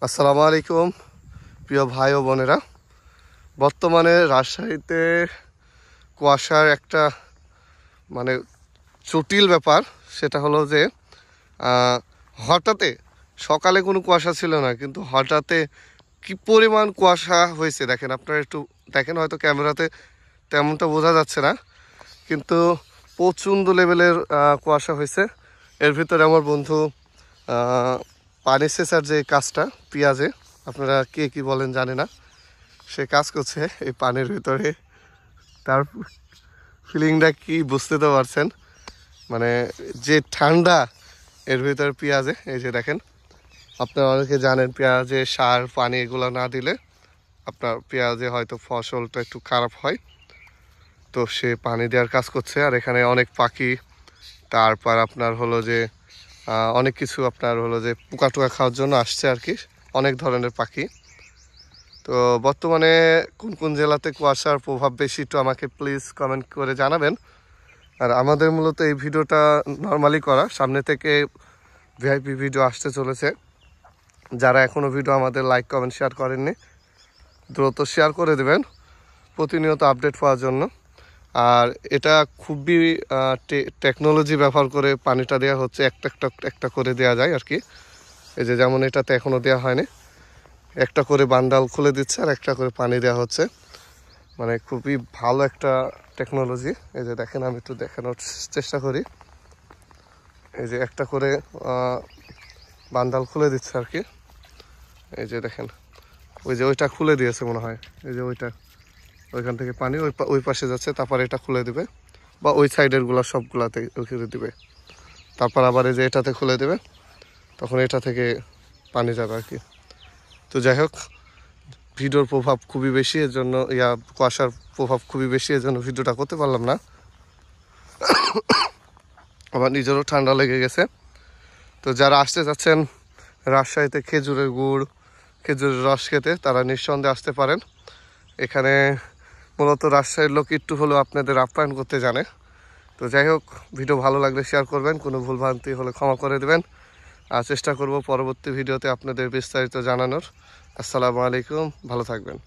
আসসালামু আলাইকুম প্রিয় ভাই ও বোনেরা। বর্তমানে রাজশাহীতে কুয়াশার একটা মানে জটিল ব্যাপার, সেটা হলো যে হঠাৎ সকালে কোনো কুয়াশা ছিল না, কিন্তু হঠাৎ কি পরিমাণ কুয়াশা হয়েছে দেখেন। আপনারা একটু দেখেন, হয়তো ক্যামেরাতে তেমনটা বোঝা যাচ্ছে না, কিন্তু প্রচণ্ড লেভেলের কুয়াশা হয়েছে। এর ভিতরে আমার বন্ধু পানি সেচার যে কাজটা পেঁয়াজে, আপনারা কে কি বলেন জানি না, সে কাজ করছে এই পানির ভিতরে। তার ফিলিংটা কি বুঝতে তো পারছেন, মানে যে ঠান্ডা এর ভিতরে পেঁয়াজে। এই যে দেখেন, আপনারা অনেকে জানেন পেঁয়াজে সার পানি এগুলো না দিলে আপনার পেঁয়াজে হয়তো ফসলটা একটু খারাপ হয়, তো সে পানি দেওয়ার কাজ করছে। আর এখানে অনেক পাখি, তারপর আপনার হলো যে অনেক কিছু আপনার হলো যে পোকা টোকা খাওয়ার জন্য আসছে আর কি, অনেক ধরনের পাখি। তো বর্তমানে কোন কোন জেলাতে কুয়াশার প্রভাব বেশি একটু আমাকে প্লিজ কমেন্ট করে জানাবেন। আর আমাদের মূলত এই ভিডিওটা নর্মালি করা, সামনে থেকে ভিআইপি ভিডিও আসতে চলেছে। যারা এখনও ভিডিও আমাদের লাইক কমেন্ট শেয়ার করেননি, দ্রুত শেয়ার করে দেবেন প্রতিনিয়ত আপডেট পাওয়ার জন্য। আর এটা খুবই টেকনোলজি ব্যবহার করে পানিটা দেওয়া হচ্ছে, একটা একটা একটা করে দেওয়া যায় আর কি। এই যে যেমন এটাতে এখনও দেওয়া হয়নি, একটা করে বান্ডাল খুলে দিচ্ছে আর একটা করে পানি দেওয়া হচ্ছে, মানে খুবই ভালো একটা টেকনোলজি। এই যে দেখেন, আমি একটু দেখানোর চেষ্টা করি। এই যে একটা করে বান্ডাল খুলে দিচ্ছে আর কি। এই যে দেখেন, ওই যে ওইটা খুলে দিয়েছে মনে হয়, এই যে ওইটা, ওইখান থেকে পানি ওই পাশে যাচ্ছে, তারপর এটা খুলে দিবে, বা ওই সাইডের গুলা সবগুলাতে ওখানে দিবে, তারপর আবার এই যে এটাতে খুলে দেবে, তখন এটা থেকে পানি যাবে আর কি। তো যাই হোক, ভিডিওর প্রভাব খুবই বেশি, এর জন্য কুয়াশার প্রভাব খুবই বেশি, এর জন্য ভিডিওটা করতে পারলাম না। আমার নিজেরও ঠান্ডা লেগে গেছে। তো যারা আসতে চাচ্ছেন রাজশাহীতে খেজুরের গুড়, খেজুরের রস খেতে, তারা নিঃসন্দেহে আসতে পারেন। এখানে মূলত রাজশাহীর লোক একটু হলেও আপনাদের আপ্যায়ন করতে জানে। তো যাই হোক, ভিডিও ভালো লাগলে শেয়ার করবেন, কোনো ভুলভ্রান্তি হলে ক্ষমা করে দেবেন। আর চেষ্টা করব পরবর্তী ভিডিওতে আপনাদের বিস্তারিত জানানোর। আসসালামু আলাইকুম, ভালো থাকবেন।